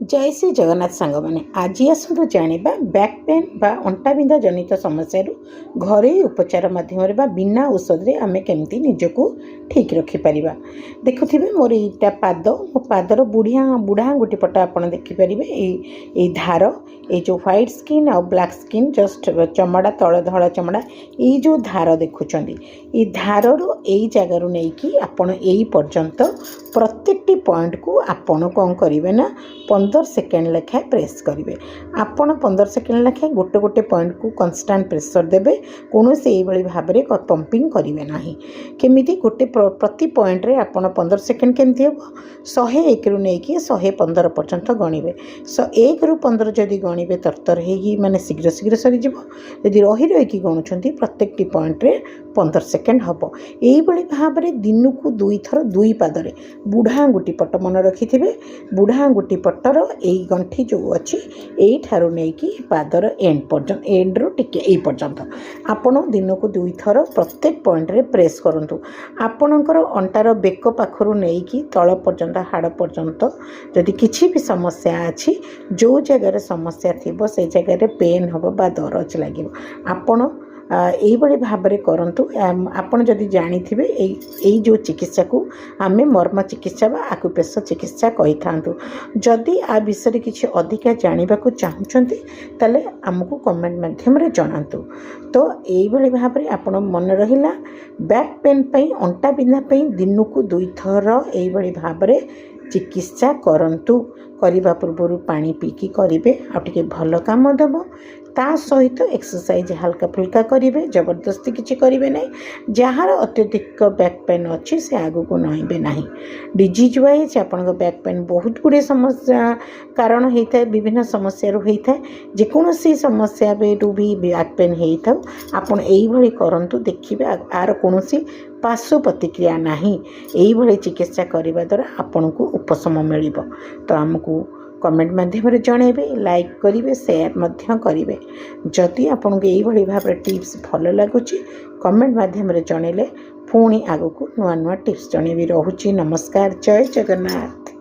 जय श्री जगन्नाथ सांग मैंने आज आसतु जाना बैक पेन बा अंटा बिंधा जनित समस्या घरे उपचार माध्यम बिना औषध आम केमती निजक ठीक रखिपर। देखुथे मोर यहाँ पाद मो पादर बुढ़िया बुढ़ा आंगुठी पट आप देखिपारे ये धार ये जो व्हाइट स्किन आ ब्लैक स्किन जस्ट चमड़ा तल धड़ा चमड़ा ये जो धार देखुं ये धार यही जगार नहीं कि आपण यही पर्यंत प्रत्येक पॉइंट को आपण कौन करेंगे ना 15 सेकेंड लेखाएं प्रेस करेंगे। आपण 15 सेकेंड लेखाएं गोटे गोटे पॉइंट को कन्स्टांट प्रेसर देवे कौन से भाव में पंपिंग करेंगे ना केमी गोटे प्रति पॉइंट रे आपण 15 सेकेंड केमती हम 101 रु नहीं 115 पर्यंत गणिबे। 1 रु 15 जदि गणिबे तरतर हो माने शीघ्र शीघ्र सरीज यदि रही रही गणुंट प्रत्येक पॉइंट रे 15 सेकेंड हम यही भाव में दिन को 2 थर 2 पादरे बुढ़ा आंगुठी पट मन रखि बुढ़ा आंगुठी पटर यही गंठी जो अच्छी यही ठारू नहीं कि पादर एंड पर्यंत एंड रु टिके यही पर्यंत आपण दिन को 2 थर प्रत्येक पॉइंट रे प्रेस करंतु। आपणकर अंटार बेक पाखरु नहीं कि तल पर्यंत हाड़ पर्यंत जदि किसी भी समस्या अच्छी जो जगह समस्या थी से जगह पेन हम बा दरज लगे आपण यही भाव में करूँ। आपड़ जदि जानी थे यही जो चिकित्सा को आम मर्म चिकित्सा बा आकुप्रेशर चिकित्सा कही था। जदि आ विषय किसी अधिका जानवा चाहते ताले आमको कमेंट माध्यम जनातु। तो यही भाव में आप मन रहा बैक पेन अंटा बिंधा दिन को 2 थर यही भाव में चिकित्सा करंतु। करने पूर्व पानी पीकी करेंगे आगे भल कम देव ता सहित एक्सरसाइज हल्का फुल्का करेंगे जबरदस्ती किसी करेंगे ना जार अत्यधिक बैक पेन अच्छी से आग को नईबे ना। डिजीज वाइज आप बैक पेन बहुत गुड़े समस्या कारण होता है विभिन्न समस्या होता है जेकोसी समस्या भी बैक पेन होता आपड़ यही करूँ देखिए आर कौन पार्श्व प्रतिक्रिया ना यही चिकित्सा करने द्वारा आपन को उपशम मिल। तो आमको कमेंट माध्यम जनइबे लाइक करेंगे शेयर करेंगे। जदि आपको यही भाव टिप्स भल लगुच कमेंट माध्यम जनइले पुणी आग को नुआ नुआ टिप्स जनइबी। रोची नमस्कार जय जगन्नाथ।